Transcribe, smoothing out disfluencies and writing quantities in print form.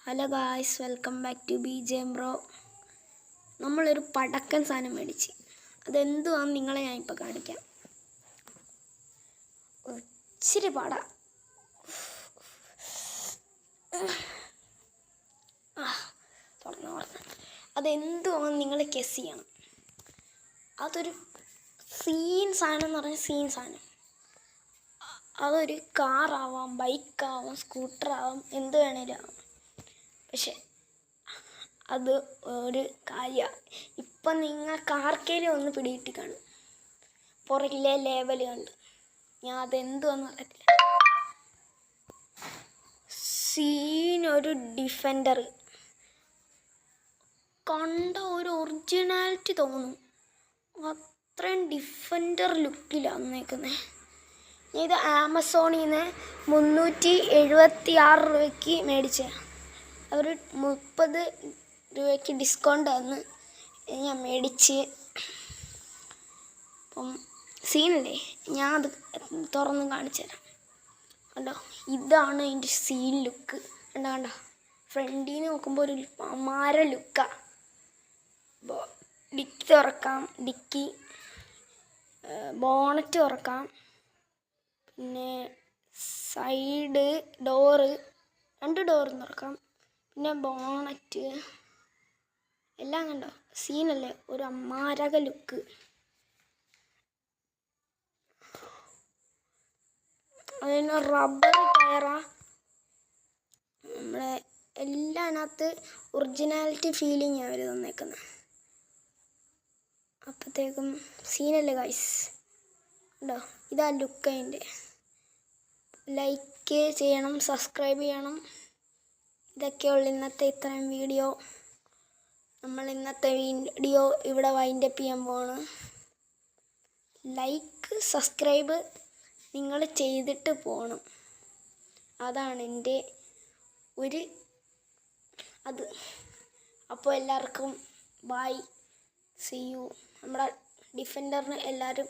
Hello guys, welcome back to BGM bro. നമ്മളൊരു പടക്കൻ സാധനം മേടിച്ച് അതെന്തുവാന്ന് നിങ്ങളെ ഞാൻ ഇപ്പോൾ കാണിക്കാം. ഇച്ചിരി പാടാ. തുറന്നു അതെന്തുവാന്ന് നിങ്ങൾ ഗെസ് ചെയ്യണം. അതൊരു സീൻ സാധനം എന്ന് പറഞ്ഞാൽ സീൻ സാധനം. അതൊരു കാറാവാം, ബൈക്കാവാം, സ്കൂട്ടറാവാം, എന്ത് വേണേലും ആവാം. പക്ഷെ അത് ഒരു കാര്യമാണ്. ഇപ്പം നിങ്ങൾക്ക് ആർക്കെങ്കിലും ഒന്ന് പിടികിട്ടി കാണും പുറകിലെ ലേബൽ കണ്ട്. ഞാൻ അതെന്തുവാന്ന് അറിയത്തില്ല. സീനൊരു ഡിഫൻഡർ കണ്ട ഒരു ഒറിജിനാലിറ്റി തോന്നും. അത്രയും ഡിഫൻഡർ ലുക്കിലാണ് വന്നേക്കുന്നത്. ഇത് ആമസോണിൽ നിന്ന് 376 രൂപയ്ക്ക് മേടിച്ചതാണ്. അവർ 30 രൂപയ്ക്ക് ഡിസ്കൗണ്ട് തന്ന് ഞാൻ മേടിച്ച്. അപ്പം സീനല്ലേ, ഞാൻ അത് തുറന്ന് കാണിച്ചു തരാം. കണ്ടോ, ഇതാണ് അതിൻ്റെ സീൻ ലുക്ക്. കണ്ടോ, ഫ്രണ്ടിൽ നിന്ന് നോക്കുമ്പോൾ ഒരു മാര ലുക്കാണ്. അപ്പോൾ ഡിക്കി തുറക്കാം, ഡിക്കി ബോണറ്റ് തുറക്കാം, പിന്നെ സൈഡ് ഡോറ് 2 ഡോറും തുറക്കാം, പിന്നെ ബോണറ്റ് എല്ലാം. കണ്ടോ, സീനല്ലേ, ഒരു അമാരക ലുക്ക്. അതിന് റബ്ബർ ടയറാ. നമ്മളെ എല്ലാത്തിനകത്ത് ഒറിജിനാലിറ്റി ഫീലിംഗ് അവർ തന്നേക്കുന്നത്. അപ്പോഴത്തേക്കും സീനല്ലേ ഗൈസ്. കണ്ടോ, ഇതാ ലുക്ക്. അതിൻ്റെ ലൈക്ക് ചെയ്യണം, സബ്സ്ക്രൈബ് ചെയ്യണം. ഇതൊക്കെയുള്ള ഇന്നത്തെ ഇത്രയും വീഡിയോ. നമ്മൾ ഇന്നത്തെ വീഡിയോ ഇവിടെ വൈൻഡപ്പ് ചെയ്യാൻ പോവാണ്. ലൈക്ക് സബ്സ്ക്രൈബ് നിങ്ങൾ ചെയ്തിട്ട് പോകണം. അതാണ് എൻ്റെ ഒരു അത്. അപ്പോൾ എല്ലാവർക്കും ബൈ, സീ യു. നമ്മുടെ ഡിഫൻഡറിന് എല്ലാവരും